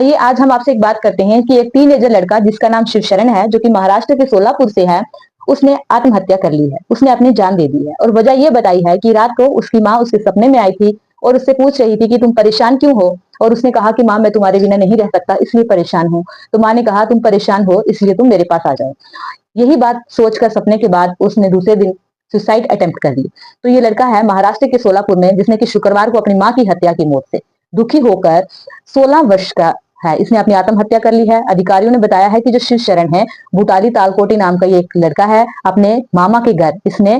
ये आज हम आपसे एक बात करते हैं कि एक टीनेजर लड़का जिसका नाम शिवशरण है, जो कि महाराष्ट्र के सोलापुर से है, उसने आत्महत्या कर ली है। उसने अपनी जान दे दी है और वजह ये बताई है कि रात को उसकी माँ उसके सपने में आई थी और उससे पूछ रही थी कि तुम परेशान क्यों हो। और उसने कहा कि माँ, मैं तुम्हारे बिना नहीं रह सकता, इसलिए परेशान हूँ। तो माँ ने कहा, तुम परेशान हो इसलिए तुम मेरे पास आ जाओ। यही बात सोचकर सपने के बाद उसने दूसरे दिन सुसाइड अटेम्प्ट कर ली। तो ये लड़का है महाराष्ट्र के सोलापुर में, जिसने कि शुक्रवार को अपनी माँ की हत्या की मौत से दुखी होकर 16 वर्ष का है, इसने अपनी आत्महत्या कर ली है। अधिकारियों ने बताया है कि जो शिव शरण है, भूटाली तालकोटी नाम का ये एक लड़का है, अपने मामा के घर इसने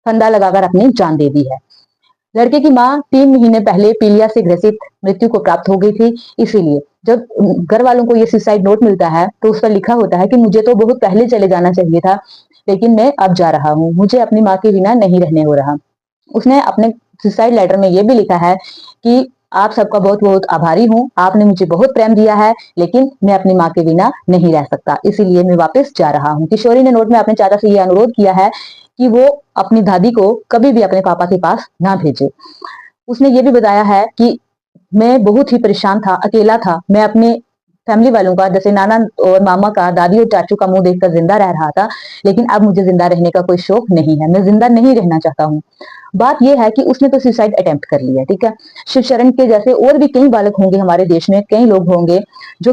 फंदा लगाकर अपनी जान दे दी है। लड़के की माँ 3 महीने पहले पीलिया से ग्रसित मृत्यु को प्राप्त हो गई थी। इसीलिए जब घर वालों को ये सुसाइड नोट मिलता है तो उस पर लिखा होता है कि मुझे तो बहुत पहले चले जाना चाहिए था, लेकिन मैं अब जा रहा हूँ, मुझे अपनी माँ के बिना नहीं रहने हो रहा। उसने अपने सुसाइड लेटर में ये भी लिखा है कि आप सबका बहुत बहुत आभारी हूँ, आपने मुझे बहुत प्रेम दिया है, लेकिन मैं अपनी माँ के बिना नहीं रह सकता, इसीलिए मैं वापस जा रहा हूँ। किशोरी ने नोट में अपने चाचा से ये अनुरोध किया है कि वो अपनी दादी को कभी भी अपने पापा के पास ना भेजे। उसने ये भी बताया है कि मैं बहुत ही परेशान था, अकेला था, मैं अपने फैमिली वालों का, जैसे नाना और मामा का, दादी और चाचू का मुंह देखकर जिंदा रह रहा था, लेकिन अब मुझे जिंदा रहने का कोई शौक नहीं है, मैं जिंदा नहीं रहना चाहता हूँ। बात यह है कि उसने तो सुसाइड अटेम्प्ट कर लिया, ठीक है। शिव शरण के जैसे और भी कई बालक होंगे हमारे देश में, कई लोग होंगे जो कि